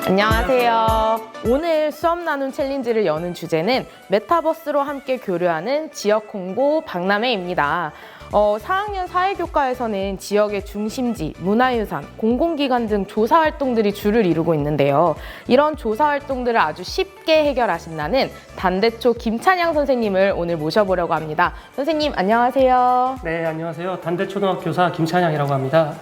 안녕하세요. 오늘 수업 나눔 챌린지를 여는 주제는 메타버스로 함께 교류하는 지역 홍보 박람회입니다. 4학년 사회교과에서는 지역의 중심지, 문화유산, 공공기관 등 조사 활동들이 주를 이루고 있는데요. 이런 조사 활동들을 아주 쉽게 해결하신다는 단대초 김찬양 선생님을 오늘 모셔보려고 합니다. 선생님 안녕하세요. 네, 안녕하세요. 단대초등학교 교사 김찬양이라고 합니다.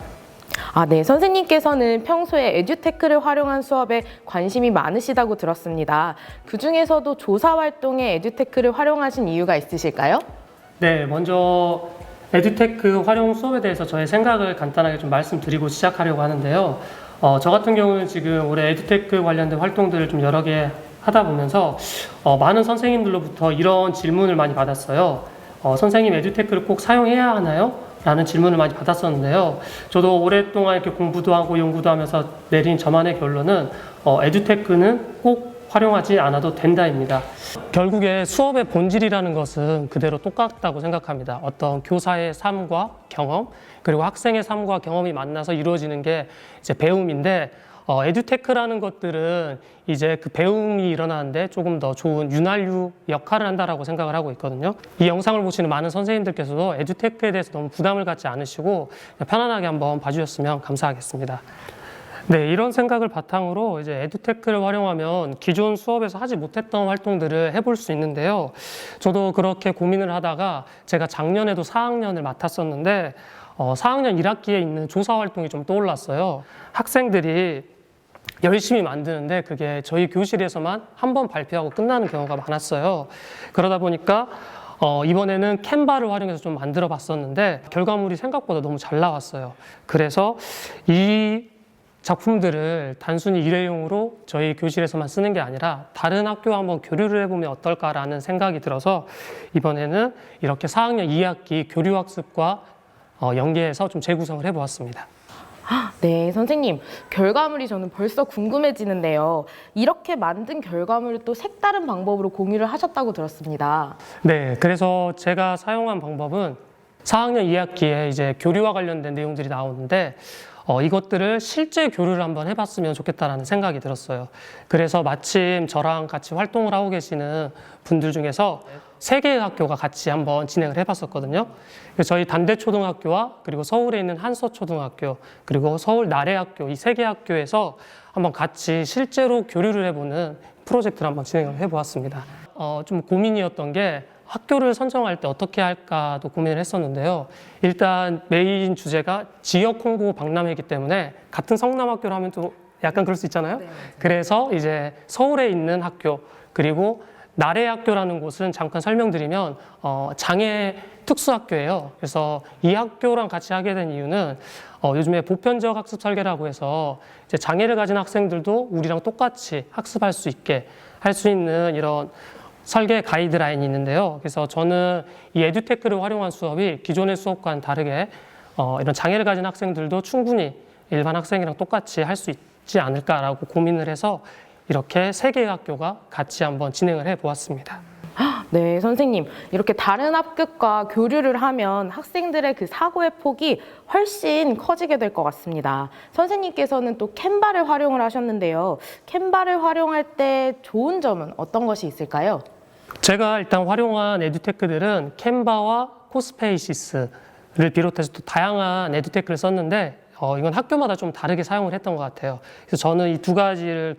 네. 선생님께서는 평소에 에듀테크를 활용한 수업에 관심이 많으시다고 들었습니다. 그 중에서도 조사 활동에 에듀테크를 활용하신 이유가 있으실까요? 네, 먼저 에듀테크 활용 수업에 대해서 저의 생각을 간단하게 좀 말씀드리고 시작하려고 하는데요. 저 같은 경우는 지금 올해 에듀테크 관련된 활동들을 좀 여러 개 하다 보면서 많은 선생님들로부터 이런 질문을 많이 받았어요. 선생님, 에듀테크를 꼭 사용해야 하나요? 라는 질문을 많이 받았었는데요. 저도 오랫동안 이렇게 공부도 하고 연구도 하면서 내린 저만의 결론은 에듀테크는 꼭 활용하지 않아도 된다입니다. 결국에 수업의 본질이라는 것은 그대로 똑같다고 생각합니다. 어떤 교사의 삶과 경험, 그리고 학생의 삶과 경험이 만나서 이루어지는 게 이제 배움인데, 에듀테크라는 것들은 이제 그 배움이 일어나는데 조금 더 좋은 윤활유 역할을 한다라고 생각을 하고 있거든요. 이 영상을 보시는 많은 선생님들께서도 에듀테크에 대해서 너무 부담을 갖지 않으시고 편안하게 한번 봐주셨으면 감사하겠습니다. 네, 이런 생각을 바탕으로 이제 에듀테크를 활용하면 기존 수업에서 하지 못했던 활동들을 해볼 수 있는데요. 저도 그렇게 고민을 하다가 제가 작년에도 4학년을 맡았었는데 4학년 1학기에 있는 조사 활동이 좀 떠올랐어요. 학생들이 열심히 만드는데 그게 저희 교실에서만 한 번 발표하고 끝나는 경우가 많았어요. 그러다 보니까 이번에는 캔바를 활용해서 좀 만들어 봤었는데 결과물이 생각보다 너무 잘 나왔어요. 그래서 이 작품들을 단순히 일회용으로 저희 교실에서만 쓰는 게 아니라 다른 학교와 한번 교류를 해보면 어떨까라는 생각이 들어서 이번에는 이렇게 4학년 2학기 교류학습과 연계해서 좀 재구성을 해보았습니다. 네, 선생님. 결과물이 저는 벌써 궁금해지는데요. 이렇게 만든 결과물을 또 색다른 방법으로 공유를 하셨다고 들었습니다. 네, 그래서 제가 사용한 방법은 4학년 2학기에 이제 교류와 관련된 내용들이 나오는데 이것들을 실제 교류를 한번 해봤으면 좋겠다라는 생각이 들었어요. 그래서 마침 저랑 같이 활동을 하고 계시는 분들 중에서 3개의 학교가 같이 한번 진행을 해봤었거든요. 그래서 저희 단대초등학교와 그리고 서울에 있는 한서초등학교 그리고 서울 나래학교 이 3개 학교에서 한번 같이 실제로 교류를 해보는 프로젝트를 한번 진행을 해보았습니다. 좀 고민이었던 게 학교를 선정할 때 어떻게 할까도 고민을 했었는데요. 일단 메인 주제가 지역 홍보 박람회이기 때문에 같은 성남학교로 하면 또 약간 그럴 수 있잖아요. 네. 그래서 이제 서울에 있는 학교 그리고 나래학교라는 곳은 잠깐 설명드리면 장애 특수학교예요. 그래서 이 학교랑 같이 하게 된 이유는 요즘에 보편적 학습 설계라고 해서 이제 장애를 가진 학생들도 우리랑 똑같이 학습할 수 있게 할 수 있는 이런 설계 가이드라인이 있는데요. 그래서 저는 이 에듀테크를 활용한 수업이 기존의 수업과는 다르게 이런 장애를 가진 학생들도 충분히 일반 학생이랑 똑같이 할 수 있지 않을까라고 고민을 해서 이렇게 3개의 학교가 같이 한번 진행을 해보았습니다. 네, 선생님. 이렇게 다른 학급과 교류를 하면 학생들의 그 사고의 폭이 훨씬 커지게 될 것 같습니다. 선생님께서는 또 캔바를 활용을 하셨는데요. 캔바를 활용할 때 좋은 점은 어떤 것이 있을까요? 제가 일단 활용한 에듀테크들은 캔바와 코스페이시스를 비롯해서 또 다양한 에듀테크를 썼는데 이건 학교마다 좀 다르게 사용을 했던 것 같아요. 그래서 저는 이 2가지를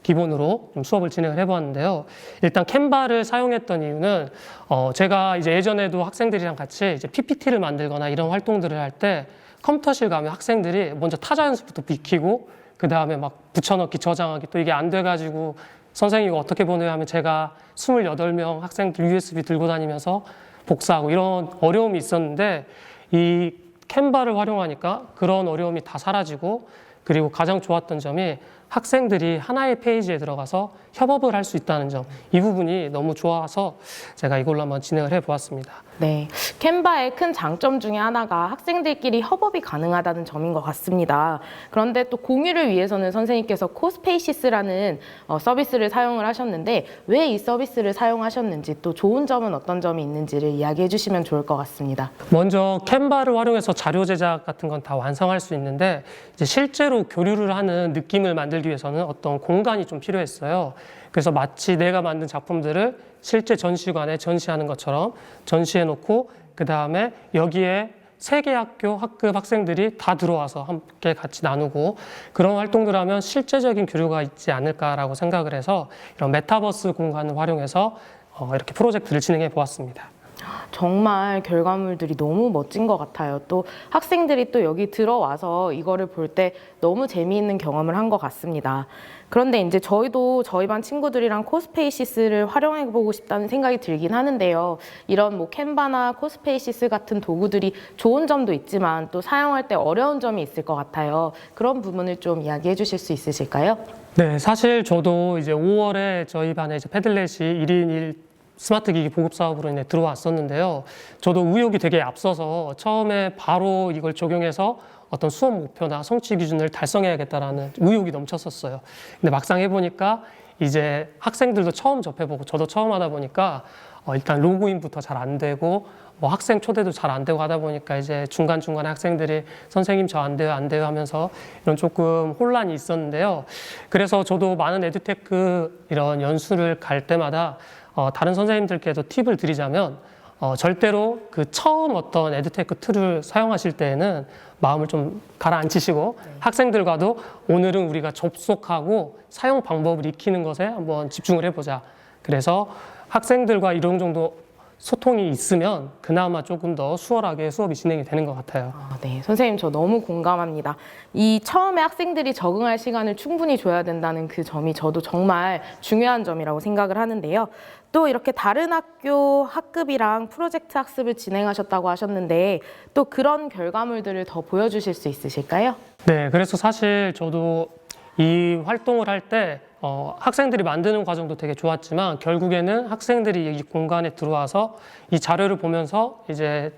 기본으로 좀 수업을 진행을 해보았는데요. 일단 캔바를 사용했던 이유는 제가 이제 예전에도 학생들이랑 같이 이제 PPT를 만들거나 이런 활동들을 할 때 컴퓨터실 가면 학생들이 먼저 타자 연습부터 비키고 그 다음에 막 붙여넣기, 저장하기 또 이게 안 돼가지고 선생님 이거 어떻게 보내요 하면 제가 28명 학생들 USB 들고 다니면서 복사하고 이런 어려움이 있었는데 이 캔바를 활용하니까 그런 어려움이 다 사라지고 그리고 가장 좋았던 점이 학생들이 하나의 페이지에 들어가서 협업을 할 수 있다는 점, 이 부분이 너무 좋아서 제가 이걸로 한번 진행을 해보았습니다. 네, 캔바의 큰 장점 중에 하나가 학생들끼리 협업이 가능하다는 점인 것 같습니다. 그런데 또 공유를 위해서는 선생님께서 코스페이시스라는 서비스를 사용을 하셨는데 왜 이 서비스를 사용하셨는지 또 좋은 점은 어떤 점이 있는지를 이야기해 주시면 좋을 것 같습니다. 먼저 캔바를 활용해서 자료 제작 같은 건 다 완성할 수 있는데 이제 실제로 교류를 하는 느낌을 만들기 위해서는 어떤 공간이 좀 필요했어요. 그래서 마치 내가 만든 작품들을 실제 전시관에 전시하는 것처럼 전시해 놓고 그 다음에 여기에 세 개 학교 학급 학생들이 다 들어와서 함께 같이 나누고 그런 활동들을 하면 실제적인 교류가 있지 않을까라고 생각을 해서 이런 메타버스 공간을 활용해서 이렇게 프로젝트를 진행해 보았습니다. 정말 결과물들이 너무 멋진 것 같아요. 또 학생들이 또 여기 들어와서 이거를 볼 때 너무 재미있는 경험을 한 것 같습니다. 그런데 이제 저희도 저희 반 친구들이랑 코스페이시스를 활용해보고 싶다는 생각이 들긴 하는데요. 이런 뭐 캔바나 코스페이시스 같은 도구들이 좋은 점도 있지만 또 사용할 때 어려운 점이 있을 것 같아요. 그런 부분을 좀 이야기해 주실 수 있으실까요? 네, 사실 저도 이제 5월에 저희 반에 이제 패들렛이 1인 1 스마트 기기 보급 사업으로 인해 들어왔었는데요. 저도 의욕이 되게 앞서서 처음에 바로 이걸 적용해서 어떤 수업 목표나 성취 기준을 달성해야겠다라는 의욕이 넘쳤었어요. 근데 막상 해보니까 이제 학생들도 처음 접해보고 저도 처음 하다 보니까 일단 로그인부터 잘 안 되고 뭐 학생 초대도 잘 안 되고 하다 보니까 이제 중간중간에 학생들이 선생님 저 안 돼요 안 돼요 하면서 이런 조금 혼란이 있었는데요. 그래서 저도 많은 에듀테크 이런 연수를 갈 때마다 다른 선생님들께도 팁을 드리자면 절대로 그 처음 어떤 에듀테크 툴을 사용하실 때에는 마음을 좀 가라앉히시고 학생들과도 오늘은 우리가 접속하고 사용 방법을 익히는 것에 한번 집중을 해보자. 그래서 학생들과 이런 정도 소통이 있으면 그나마 조금 더 수월하게 수업이 진행이 되는 것 같아요. 네, 선생님 저 너무 공감합니다. 이 처음에 학생들이 적응할 시간을 충분히 줘야 된다는 그 점이 저도 정말 중요한 점이라고 생각을 하는데요. 또 이렇게 다른 학교 학급이랑 프로젝트 학습을 진행하셨다고 하셨는데 또 그런 결과물들을 더 보여주실 수 있으실까요? 네, 그래서 사실 저도 이 활동을 할 때 학생들이 만드는 과정도 되게 좋았지만 결국에는 학생들이 이 공간에 들어와서 이 자료를 보면서 이제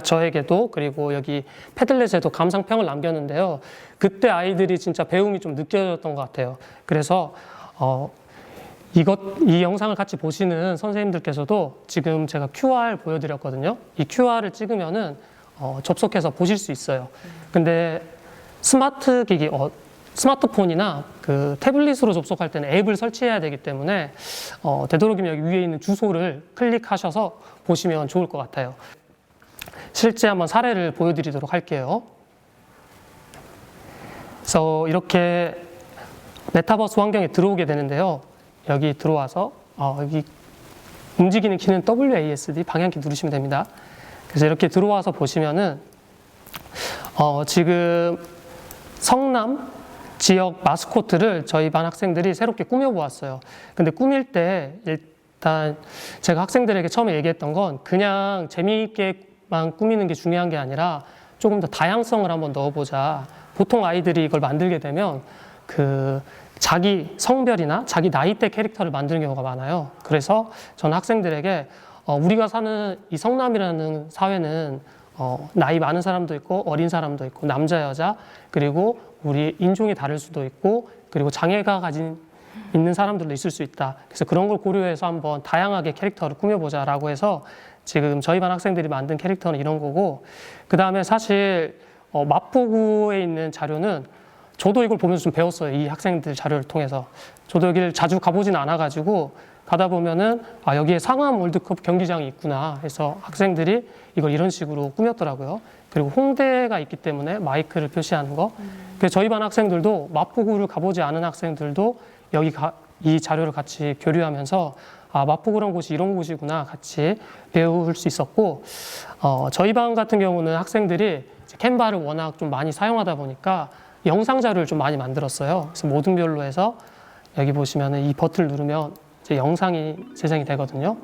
저에게도 그리고 여기 패들렛에도 감상평을 남겼는데요. 그때 아이들이 진짜 배움이 좀 느껴졌던 것 같아요. 그래서 이 영상을 같이 보시는 선생님들께서도 지금 제가 QR 보여드렸거든요. 이 QR을 찍으면은 접속해서 보실 수 있어요. 근데 스마트 기기, 스마트폰이나 그 태블릿으로 접속할 때는 앱을 설치해야 되기 때문에 되도록이면 여기 위에 있는 주소를 클릭하셔서 보시면 좋을 것 같아요. 실제 한번 사례를 보여드리도록 할게요. 그래서 이렇게 메타버스 환경에 들어오게 되는데요. 여기 들어와서 여기 움직이는 키는 WASD 방향키 누르시면 됩니다. 그래서 이렇게 들어와서 보시면은 지금 성남 지역 마스코트를 저희 반 학생들이 새롭게 꾸며보았어요. 근데 꾸밀 때 일단 제가 학생들에게 처음에 얘기했던 건 그냥 재미있게만 꾸미는 게 중요한 게 아니라 조금 더 다양성을 한번 넣어보자. 보통 아이들이 이걸 만들게 되면 그 자기 성별이나 자기 나이대 캐릭터를 만드는 경우가 많아요. 그래서 저는 학생들에게 우리가 사는 이 성남이라는 사회는 나이 많은 사람도 있고 어린 사람도 있고 남자 여자 그리고 우리 인종이 다를 수도 있고 그리고 장애가 있는 사람들도 있을 수 있다. 그래서 그런 걸 고려해서 한번 다양하게 캐릭터를 꾸며보자라고 해서 지금 저희 반 학생들이 만든 캐릭터는 이런 거고 그 다음에 사실 마포구에 있는 자료는 저도 이걸 보면서 좀 배웠어요. 이 학생들 자료를 통해서. 저도 여기를 자주 가보진 않아가지고 가다 보면은 여기에 상암 월드컵 경기장이 있구나 해서 학생들이 이걸 이런 식으로 꾸몄더라고요. 그리고 홍대가 있기 때문에 마이크를 표시하는 거. 그래서 저희 반 학생들도 마포구를 가보지 않은 학생들도 이 자료를 같이 교류하면서 마포구란 곳이 이런 곳이구나 같이 배울 수 있었고 저희 반 같은 경우는 학생들이 캔바를 워낙 좀 많이 사용하다 보니까 영상 자료를 좀 많이 만들었어요. 그래서 모든 별로 해서 여기 보시면은 이 버튼을 누르면 이제 영상이 재생이 되거든요.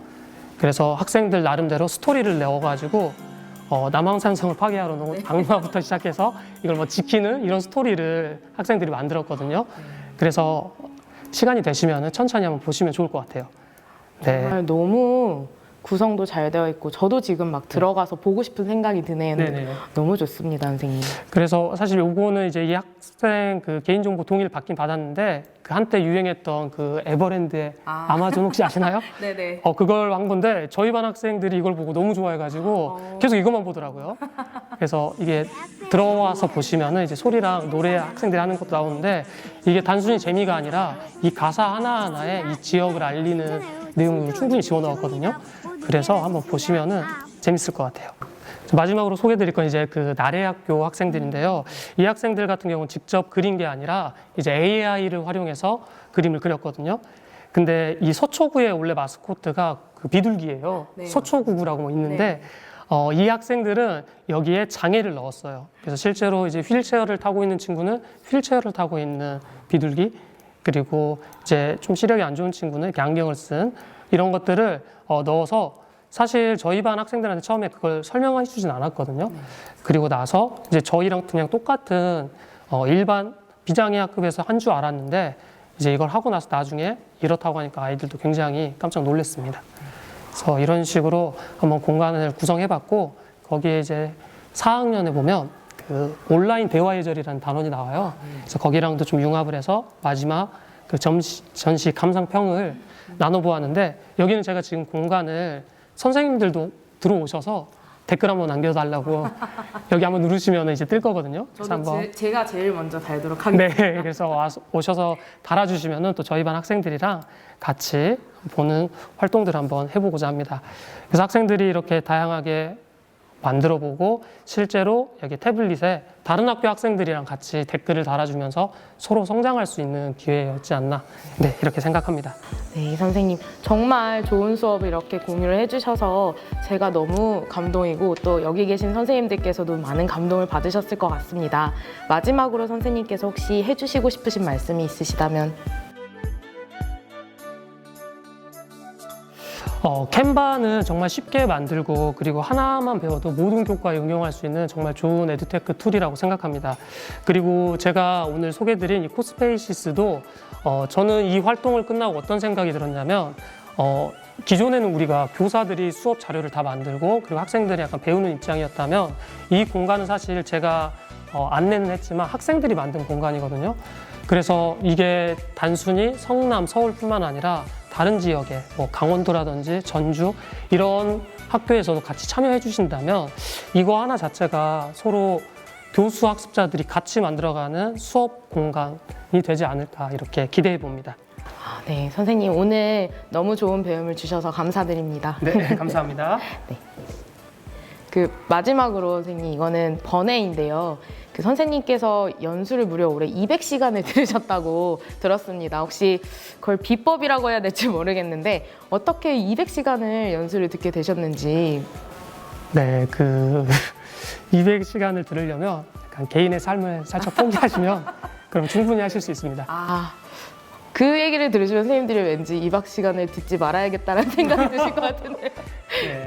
그래서 학생들 나름대로 스토리를 내어가지고 남한산성을 파괴하러 놓은 악마부터 시작해서 이걸 뭐 지키는 이런 스토리를 학생들이 만들었거든요. 그래서 시간이 되시면 천천히 한번 보시면 좋을 것 같아요. 네. 정말 너무 구성도 잘 되어 있고 저도 지금 막 들어가서 보고 싶은 생각이 드네요. 네네. 너무 좋습니다, 선생님. 그래서 사실 요거는 이제 이 학생 그 개인정보 동의를 받긴 받았는데 그 한때 유행했던 그 에버랜드의 아마존 혹시 아시나요? 네네. 그걸 한 건데 저희 반 학생들이 이걸 보고 너무 좋아해가지고 계속 이것만 보더라고요. 그래서 이게 들어와서 보시면은 이제 소리랑 노래 학생들이 하는 것도 나오는데 이게 단순히 재미가 아니라 이 가사 하나하나에 이 지역을 알리는 내용으로 충분히 집어넣었거든요. 그래서 한번 보시면은 재밌을 것 같아요. 마지막으로 소개드릴 건 이제 그 나래학교 학생들인데요. 이 학생들 같은 경우는 직접 그린 게 아니라 이제 AI를 활용해서 그림을 그렸거든요. 근데 이 서초구의 원래 마스코트가 그 비둘기예요. 네. 서초구구라고 있는데 이 학생들은 여기에 장애를 넣었어요. 그래서 실제로 이제 휠체어를 타고 있는 친구는 휠체어를 타고 있는 비둘기, 그리고 이제 좀 시력이 안 좋은 친구는 이렇게 안경을 쓴 이런 것들을 넣어서 사실 저희 반 학생들한테 처음에 그걸 설명해 주진 않았거든요. 그리고 나서 이제 저희랑 그냥 똑같은 일반 비장애 학급에서 한 줄 알았는데 이제 이걸 하고 나서 나중에 이렇다고 하니까 아이들도 굉장히 깜짝 놀랐습니다. 그래서 이런 식으로 한번 공간을 구성해 봤고 거기에 이제 4학년에 보면 그 온라인 대화 예절이라는 단원이 나와요. 그래서 거기랑도 좀 융합을 해서 마지막 그 전시 감상평을 나눠보았는데 여기는 제가 지금 공간을 선생님들도 들어오셔서 댓글 한번 남겨달라고 여기 한번 누르시면 이제 뜰 거거든요. 그래서 저도 제가 제일 먼저 달도록 하겠습니다. 네, 그래서 오셔서 달아주시면은 또 저희 반 학생들이랑 같이 보는 활동들을 한번 해보고자 합니다. 그래서 학생들이 이렇게 다양하게 만들어보고 실제로 여기 태블릿에 다른 학교 학생들이랑 같이 댓글을 달아주면서 서로 성장할 수 있는 기회였지 않나, 네, 이렇게 생각합니다. 네, 선생님 정말 좋은 수업을 이렇게 공유를 해주셔서 제가 너무 감동이고 또 여기 계신 선생님들께서도 많은 감동을 받으셨을 것 같습니다. 마지막으로 선생님께서 혹시 해주시고 싶으신 말씀이 있으시다면? 캔바는 정말 쉽게 만들고 그리고 하나만 배워도 모든 교과에 응용할 수 있는 정말 좋은 에듀테크 툴이라고 생각합니다. 그리고 제가 오늘 소개드린 이 코스페이시스도 저는 이 활동을 끝나고 어떤 생각이 들었냐면 기존에는 우리가 교사들이 수업 자료를 다 만들고 그리고 학생들이 약간 배우는 입장이었다면 이 공간은 사실 제가 안내는 했지만 학생들이 만든 공간이거든요. 그래서 이게 단순히 성남, 서울뿐만 아니라 다른 지역에 뭐 강원도라든지 전주 이런 학교에서도 같이 참여해 주신다면 이거 하나 자체가 서로 교수 학습자들이 같이 만들어가는 수업 공간이 되지 않을까 이렇게 기대해 봅니다. 네, 선생님 오늘 너무 좋은 배움을 주셔서 감사드립니다. 네, 감사합니다. 네. 그 마지막으로 선생님 이거는 번외인데요. 그 선생님께서 연수를 무려 올해 200시간을 들으셨다고 들었습니다. 혹시 그걸 비법이라고 해야 될지 모르겠는데 어떻게 200시간을 연수를 듣게 되셨는지. 네, 그 200시간을 들으려면 약간 개인의 삶을 살짝 포기하시면 그럼 충분히 하실 수 있습니다. 그 얘기를 들으시면 선생님들이 왠지 2박 시간을 듣지 말아야겠다는 생각이 드실 것 같은데.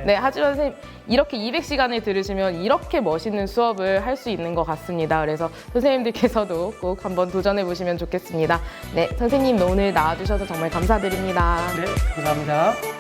네, 하지만 선생님 이렇게 200시간을 들으시면 이렇게 멋있는 수업을 할 수 있는 것 같습니다. 그래서 선생님들께서도 꼭 한번 도전해 보시면 좋겠습니다. 네, 선생님 오늘 나와주셔서 정말 감사드립니다. 네, 감사합니다.